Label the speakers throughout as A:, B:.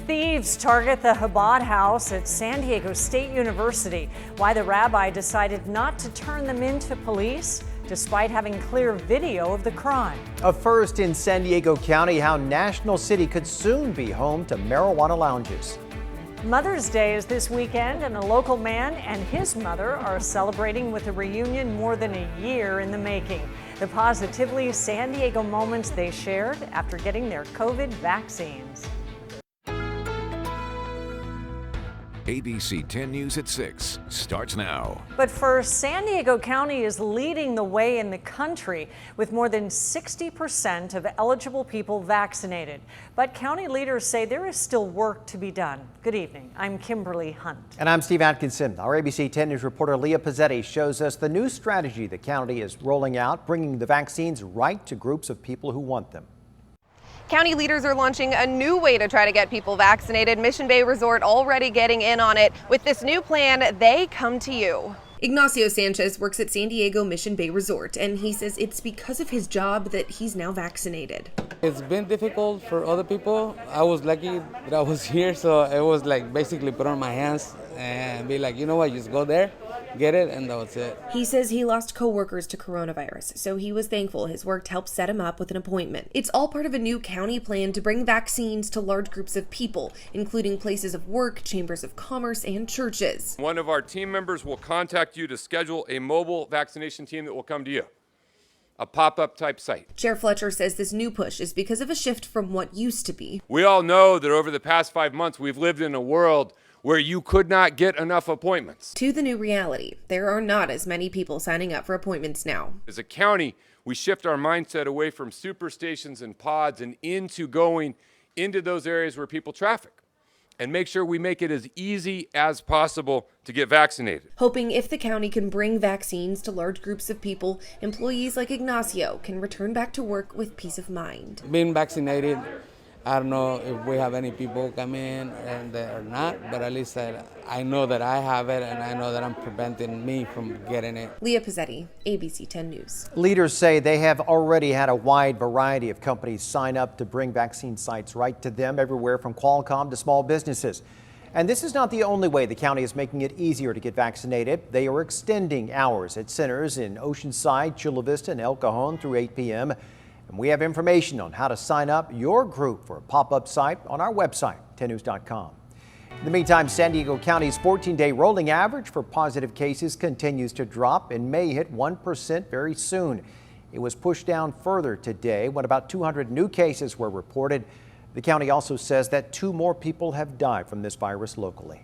A: Thieves target the Chabad house at San Diego State University. Why the rabbi decided not to turn them into police, despite having clear video of the crime.
B: A first in San Diego County, how National City could soon be home to marijuana lounges.
A: Mother's Day is this weekend, and a local man and his mother are celebrating with a reunion more than a year in the making. The positively San Diego moments they shared after getting their COVID vaccines.
C: ABC 10 News at 6 starts now.
A: But first, San Diego County is leading the way in the country with more than 60% of eligible people vaccinated. But county leaders say there is still work to be done. Good evening. I'm Kimberly Hunt.
B: And I'm Steve Atkinson. Our ABC 10 News reporter Leah Pizzetti shows us the new strategy the county is rolling out, bringing the vaccines right to groups of people who want them.
D: County leaders are launching a new way to try to get people vaccinated. Mission Bay Resort already getting in on it. With this new plan, they come to you.
E: Ignacio Sanchez works at San Diego Mission Bay Resort, and he says it's because of his job that he's now vaccinated.
F: It's been difficult for other people. I was lucky that I was here, so it was like basically put on my hands and be like, you know what, just go there, get it, and that was it.
E: He says he lost coworkers to coronavirus, so he was thankful his work helped set him up with an appointment. It's all part of a new county plan to bring vaccines to large groups of people, including places of work, chambers of commerce, and churches.
G: One of our team members will contact you to schedule a mobile vaccination team that will come to you. A pop-up type site.
E: Chair Fletcher says this new push is because of a shift from what used to be.
G: We all know that over the past 5 months, we've lived in a world where you could not get enough appointments.
E: To the new reality, there are not as many people signing up for appointments now.
G: As a county, we shift our mindset away from superstations and pods and into going into those areas where people traffic, and make sure we make it as easy as possible to get vaccinated.
E: Hoping if the county can bring vaccines to large groups of people, employees like Ignacio can return back to work with peace of mind.
F: Being vaccinated, I don't know if we have any people come in and or not, but at least I know that I have it, and I know that I'm preventing me from getting it.
E: Leah Pizzetti, ABC 10 News.
B: Leaders say they have already had a wide variety of companies sign up to bring vaccine sites right to them, everywhere from Qualcomm to small businesses. And this is not the only way the county is making it easier to get vaccinated. They are extending hours at centers in Oceanside, Chula Vista, and El Cajon through 8 p.m. And we have information on how to sign up your group for a pop-up site on our website, 10news.com. In the meantime, San Diego County's 14-day rolling average for positive cases continues to drop and may hit 1% very soon. It was pushed down further today when about 200 new cases were reported. The county also says that 2 more people have died from this virus locally.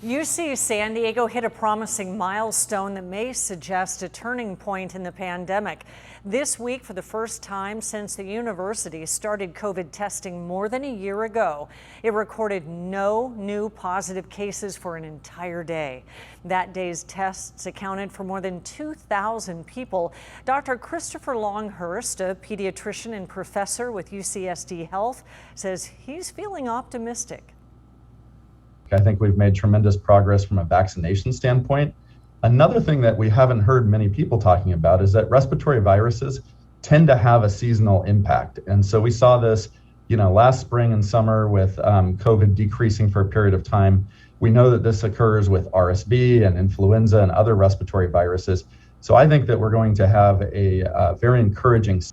A: UC San Diego hit a promising milestone that may suggest a turning point in the pandemic. This week, for the first time since the university started COVID testing more than a year ago, it recorded no new positive cases for an entire day. That day's tests accounted for more than 2,000 people. Dr. Christopher Longhurst, a pediatrician and professor with UCSD Health, says he's feeling optimistic.
H: I think we've made tremendous progress from a vaccination standpoint. Another thing that we haven't heard many people talking about is that respiratory viruses tend to have a seasonal impact. And so we saw this, last spring and summer with COVID decreasing for a period of time. We know that this occurs with RSV and influenza and other respiratory viruses. So I think that we're going to have a very encouraging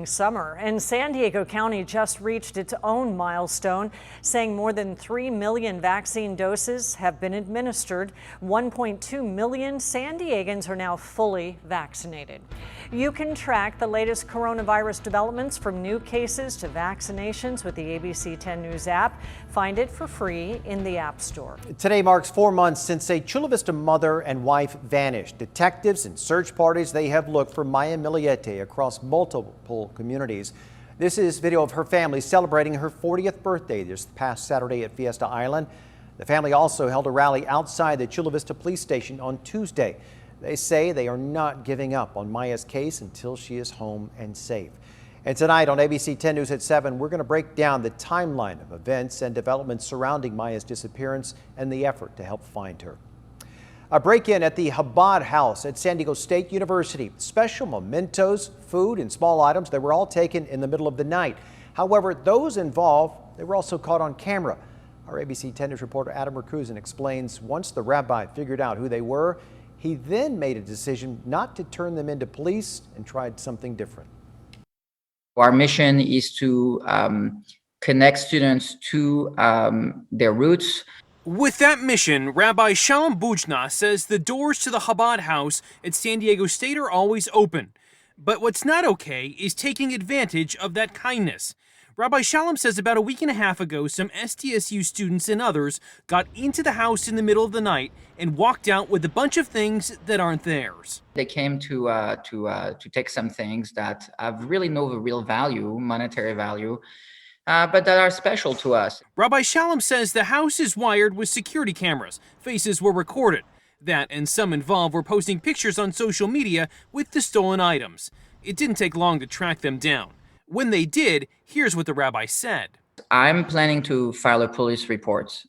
A: summer. And San Diego County just reached its own milestone, saying more than 3 million vaccine doses have been administered. 1.2 million San Diegans are now fully vaccinated. You can track the latest coronavirus developments from new cases to vaccinations with the ABC 10 News app. Find it for free in the App Store.
B: Today marks 4 months since a Chula Vista mother and wife vanished. Detectives and search parties, they have looked for Maya Miliete across multiple communities. This is video of her family celebrating her 40th birthday this past Saturday at Fiesta Island. The family also held a rally outside the Chula Vista Police Station on Tuesday. They say they are not giving up on Maya's case until she is home and safe. And tonight on ABC 10 News at 7, we're going to break down the timeline of events and developments surrounding Maya's disappearance and the effort to help find her. A break-in at the Chabad house at San Diego State University. Special mementos, food, and small items that were all taken in the middle of the night. However, those involved They were also caught on camera. Our ABC 10 News reporter Adam Rakusin explains once the rabbi figured out who they were, he then made a decision not to turn them into police and tried something different.
I: Our mission is to connect students to their roots.
J: With that mission, Rabbi Shalom Bujna says the doors to the Chabad house at San Diego State are always open. But what's not okay is taking advantage of that kindness. Rabbi Shalom says about a week and a half ago, some SDSU students and others got into the house in the middle of the night and walked out with a bunch of things that aren't theirs.
I: They came to take some things that have really no real value, monetary value, but that are special to us.
J: Rabbi Shalom says the house is wired with security cameras. Faces were recorded. That and some involved were posting pictures on social media with the stolen items. It didn't take long to track them down. When they did, here's what the rabbi said.
I: I'm planning to file a police report.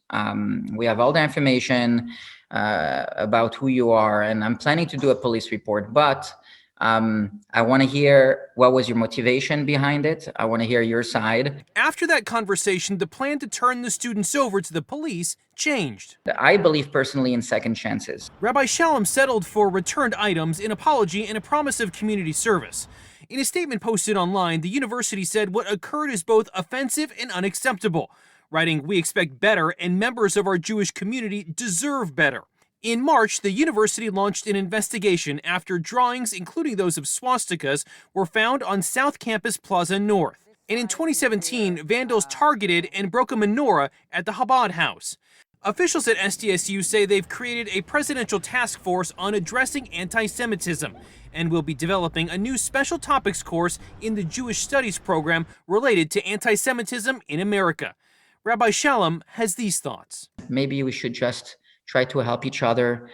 I: We have all the information about who you are, and I'm planning to do a police report, but I want to hear what was your motivation behind it. I want to hear your side.
J: After that conversation, the plan to turn the students over to the police changed.
I: I believe personally in second chances.
J: Rabbi Shalom settled for returned items, an apology, and a promise of community service. In a statement posted online, the university said what occurred is both offensive and unacceptable, writing, "We expect better and members of our Jewish community deserve better." In March, the university launched an investigation after drawings, including those of swastikas, were found on South Campus Plaza North. And in 2017, vandals targeted and broke a menorah at the Chabad house. Officials at SDSU say they've created a presidential task force on addressing anti-Semitism and will be developing a new special topics course in the Jewish Studies program related to anti-Semitism in America. Rabbi Shalom has these thoughts.
I: Maybe we should just try to help each other.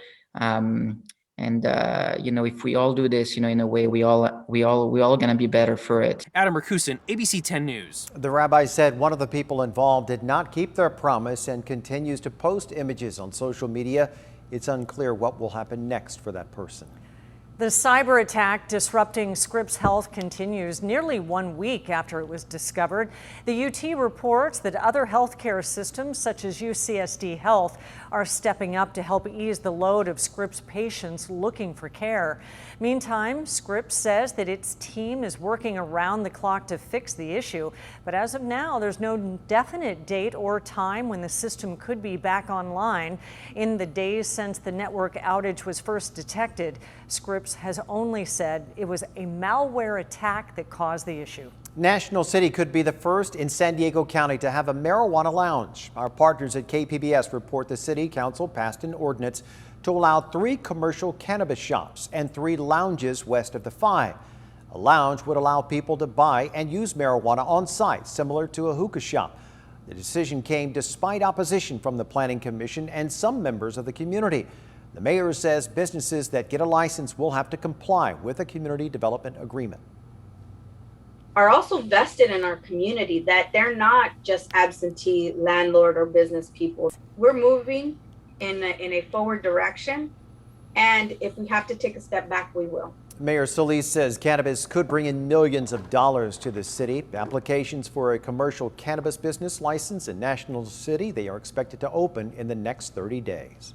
I: If we all do this, in a way, we all gonna be better for it.
J: Adam Rakusin, ABC 10 News.
B: The rabbi said one of the people involved did not keep their promise and continues to post images on social media. It's unclear what will happen next for that person.
A: The cyber attack disrupting Scripps Health continues nearly 1 week after it was discovered. The UT reports that other healthcare systems, such as UCSD Health, are stepping up to help ease the load of Scripps patients looking for care. Meantime, Scripps says that its team is working around the clock to fix the issue. But as of now, there's no definite date or time when the system could be back online. In the days since the network outage was first detected, Scripps has only said it was a malware attack that caused the issue.
B: National City could be the first in San Diego County to have a marijuana lounge. Our partners at KPBS report the City Council passed an ordinance to allow 3 commercial cannabis shops and 3 lounges west of the 5. A lounge would allow people to buy and use marijuana on site, similar to a hookah shop. The decision came despite opposition from the Planning Commission and some members of the community. The mayor says businesses that get a license will have to comply with a community development agreement.
K: Are also vested in our community, that they're not just absentee landlord or business people. We're moving in a forward direction, and if we have to take a step back, we will.
B: Mayor Solis says cannabis could bring in millions of dollars to the city. Applications for a commercial cannabis business license in National City, they are expected to open in the next 30 days.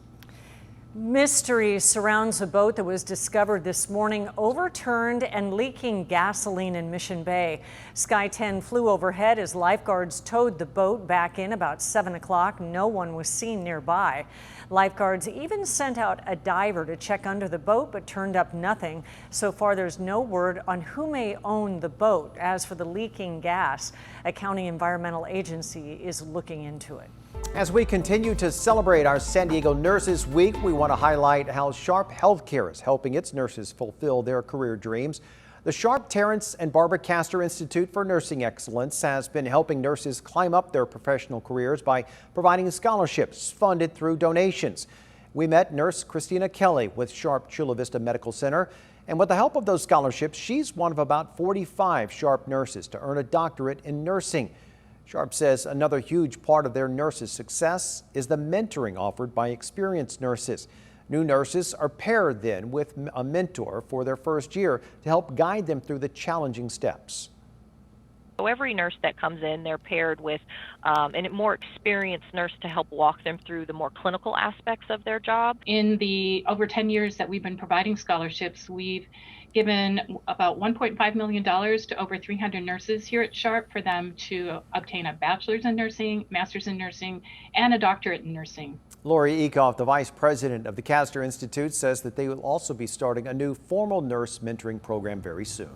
A: Mystery surrounds a boat that was discovered this morning overturned and leaking gasoline in Mission Bay. Sky 10 flew overhead as lifeguards towed the boat back in about 7 o'clock. No one was seen nearby. Lifeguards even sent out a diver to check under the boat, but turned up nothing. So far, there's no word on who may own the boat. As for the leaking gas, a county environmental agency is looking into it.
B: As we continue to celebrate our San Diego Nurses Week, we want to highlight how Sharp Healthcare is helping its nurses fulfill their career dreams. The Sharp Terrence and Barbara Castor Institute for Nursing Excellence has been helping nurses climb up their professional careers by providing scholarships funded through donations. We met nurse Christina Kelly with Sharp Chula Vista Medical Center, and with the help of those scholarships, she's one of about 45 Sharp nurses to earn a doctorate in nursing. Sharp says another huge part of their nurses' success is the mentoring offered by experienced nurses. New nurses are paired then with a mentor for their first year to help guide them through the challenging steps.
L: So every nurse that comes in, they're paired with a more experienced nurse to help walk them through the more clinical aspects of their job.
M: In the over 10 years that we've been providing scholarships, we've given about $1.5 million to over 300 nurses here at Sharp for them to obtain a bachelor's in nursing, master's in nursing, and a doctorate in nursing.
B: Lori Ekoff, the vice president of the Castor Institute, says that they will also be starting a new formal nurse mentoring program very soon.